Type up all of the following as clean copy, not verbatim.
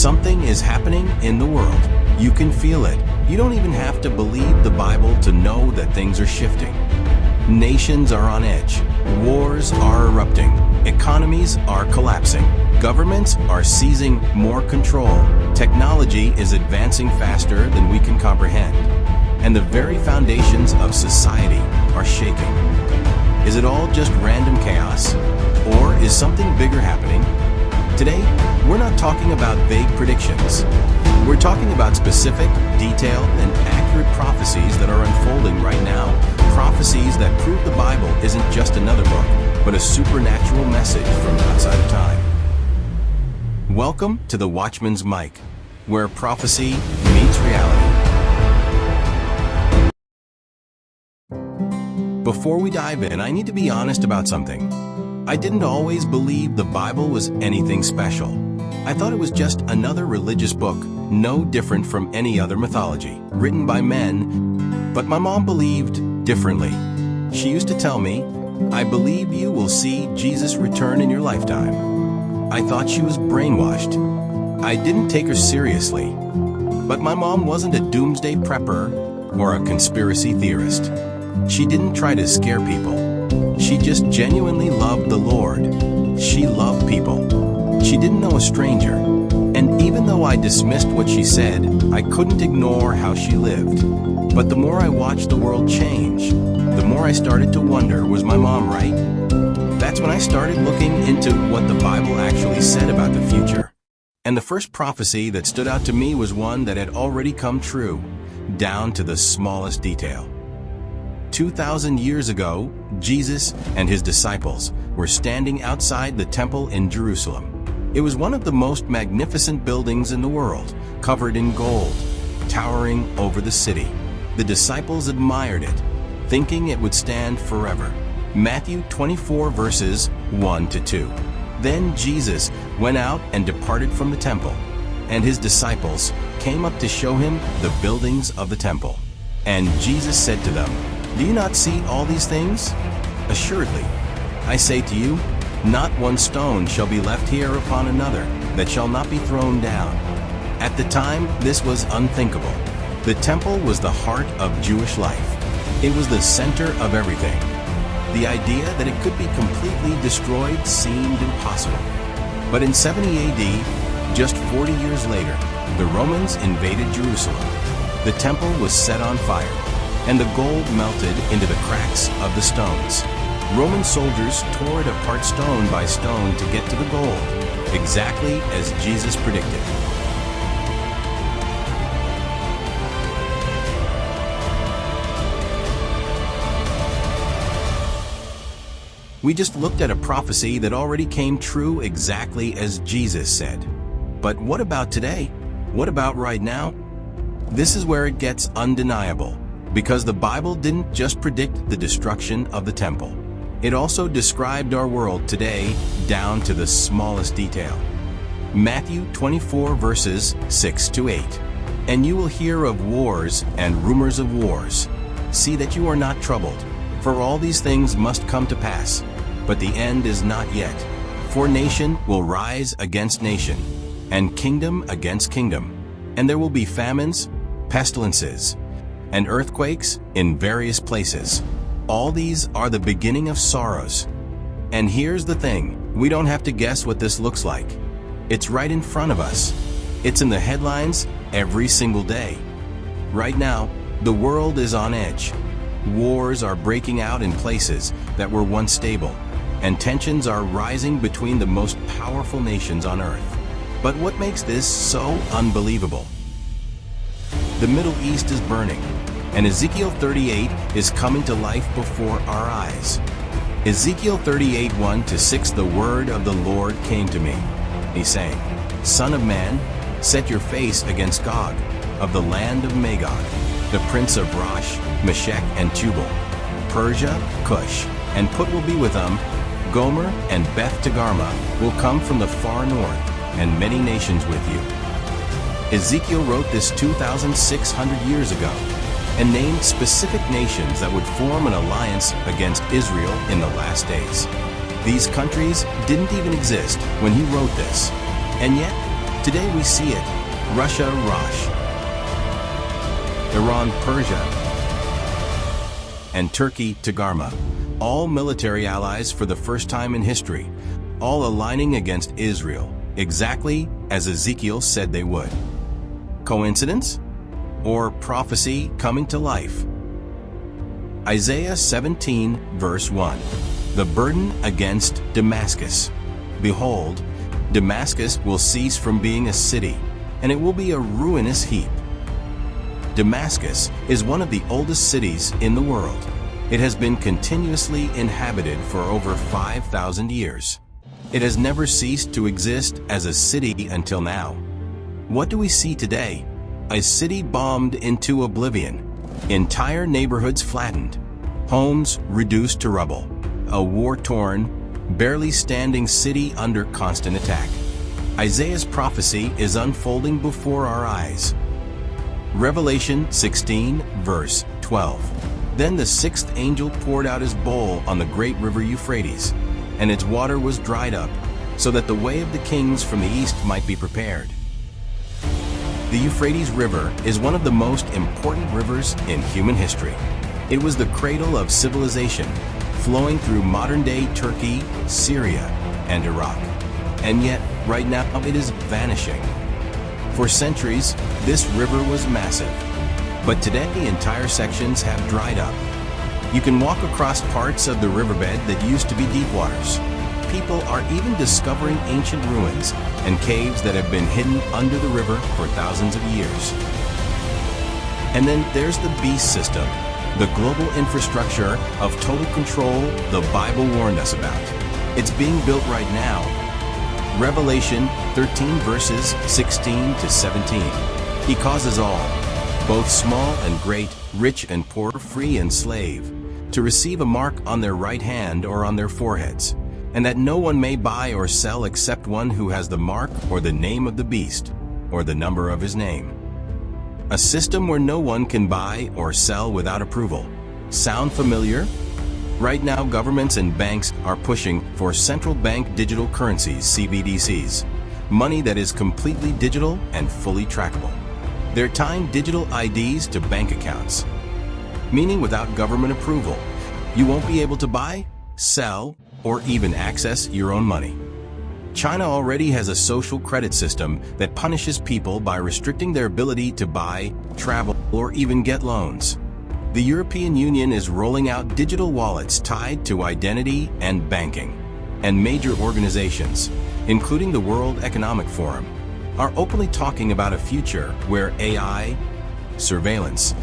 Something is happening in the world. You can feel it. You don't even have to believe the Bible to know that things are shifting. Nations are on edge. Wars are erupting. Economies are collapsing. Governments are seizing more control. Technology is advancing faster than we can comprehend. And the very foundations of society are shaking. Is it all just random chaos? Or is something bigger happening? Today, we're not talking about vague predictions. We're talking about specific, detailed, and accurate prophecies that are unfolding right now. Prophecies that prove the Bible isn't just another book, but a supernatural message from outside of time. Welcome to the Watchman's Mic, where prophecy meets reality. Before we dive in, I need to be honest about something. I didn't always believe the Bible was anything special. I thought it was just another religious book, no different from any other mythology, written by men. But my mom believed differently. She used to tell me, "I believe you will see Jesus return in your lifetime." I thought she was brainwashed. I didn't take her seriously. But my mom wasn't a doomsday prepper or a conspiracy theorist. She didn't try to scare people. She just genuinely loved the Lord. She loved people. She didn't know a stranger. And even though I dismissed what she said, I couldn't ignore how she lived. But the more I watched the world change, the more I started to wonder, was my mom right? That's when I started looking into what the Bible actually said about the future. And the first prophecy that stood out to me was one that had already come true, down to the smallest detail. 2,000 years ago, Jesus and his disciples were standing outside the temple in Jerusalem. It was one of the most magnificent buildings in the world, covered in gold, towering over the city. The disciples admired it, thinking it would stand forever. Matthew 24 verses 1 to 2. Then Jesus went out and departed from the temple, and his disciples came up to show him the buildings of the temple. And Jesus said to them, "Do you not see all these things? Assuredly, I say to you, not one stone shall be left here upon another that shall not be thrown down." At the time, this was unthinkable. The temple was the heart of Jewish life. It was the center of everything. The idea that it could be completely destroyed seemed impossible. But in 70 AD, just 40 years later, the Romans invaded Jerusalem. The temple was set on fire, and the gold melted into the cracks of the stones. Roman soldiers tore it apart stone by stone to get to the gold, exactly as Jesus predicted. We just looked at a prophecy that already came true exactly as Jesus said. But what about today? What about right now? This is where it gets undeniable. Because the Bible didn't just predict the destruction of the temple. It also described our world today down to the smallest detail. Matthew 24 verses 6 to 8. And you will hear of wars and rumors of wars. See that you are not troubled, for all these things must come to pass. But the end is not yet. For nation will rise against nation, and kingdom against kingdom. And there will be famines, pestilences, and earthquakes in various places. All these are the beginning of sorrows. And here's the thing, we don't have to guess what this looks like. It's right in front of us. It's in the headlines every single day. Right now, the world is on edge. Wars are breaking out in places that were once stable, and tensions are rising between the most powerful nations on earth. But what makes this so unbelievable? The Middle East is burning, and Ezekiel 38 is coming to life before our eyes. Ezekiel 38, 1 to 6, the word of the Lord came to me. He's saying, "Son of man, set your face against Gog, of the land of Magog, the prince of Rosh, Meshech, and Tubal, Persia, Cush, and Put will be with them. Gomer and Beth Togarmah will come from the far north, and many nations with you." Ezekiel wrote this 2,600 years ago and named specific nations that would form an alliance against Israel in the last days. These countries didn't even exist when he wrote this, and yet Today we see it: Russia, Rosh, Iran, Persia, and Turkey, Togarmah, all military allies for the first time in history, all aligning against Israel, exactly as Ezekiel said they would. Coincidence? Or prophecy coming to life? Isaiah 17, verse 1. The burden against Damascus. Behold, Damascus will cease from being a city, and it will be a ruinous heap. Damascus is one of the oldest cities in the world. It has been continuously inhabited for over 5,000 years. It has never ceased to exist as a city until now. What do we see today? A city bombed into oblivion. Entire neighborhoods flattened. Homes reduced to rubble. A war-torn, barely standing city under constant attack. Isaiah's prophecy is unfolding before our eyes. Revelation 16, verse 12. Then the sixth angel poured out his bowl on the great river Euphrates, and its water was dried up, so that the way of the kings from the east might be prepared. The Euphrates River is one of the most important rivers in human history. It was the cradle of civilization, flowing through modern-day Turkey, Syria, and Iraq. And yet, right now, it is vanishing. For centuries, this river was massive. But today, entire sections have dried up. You can walk across parts of the riverbed that used to be deep waters. People are even discovering ancient ruins and caves that have been hidden under the river for thousands of years. And then there's the beast system, the global infrastructure of total control the Bible warned us about. It's being built right now. Revelation 13 verses 16 to 17. He causes all, both small and great, rich and poor, free and slave, to receive a mark on their right hand or on their foreheads, and that no one may buy or sell except one who has the mark or the name of the beast, or the number of his name. A system where no one can buy or sell without approval. Sound familiar? Right now, governments and banks are pushing for central bank digital currencies, CBDCs, money that is completely digital and fully trackable. They're tying digital IDs to bank accounts, meaning without government approval, you won't be able to buy, sell, or even access your own money. China already has a social credit system that punishes people by restricting their ability to buy, travel, or even get loans. The European Union is rolling out digital wallets tied to identity and banking. And major organizations, including the World Economic Forum, are openly talking about a future where AI, surveillance,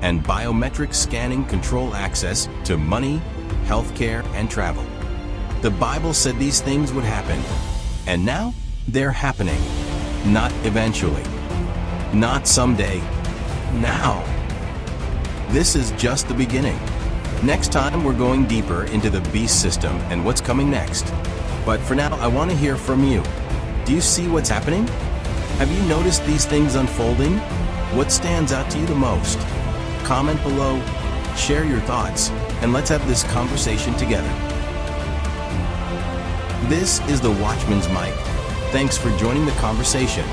and biometric scanning control access to money, healthcare, and travel. The Bible said these things would happen, and now they're happening. Not eventually, not someday, now. This is just the beginning. Next time we're going deeper into the beast system and what's coming next. But for now, I want to hear from you. Do you see what's happening? Have you noticed these things unfolding? What stands out to you the most? Comment below, share your thoughts, and let's have this conversation together. This is the Watchman's Mic. Thanks for joining the conversation.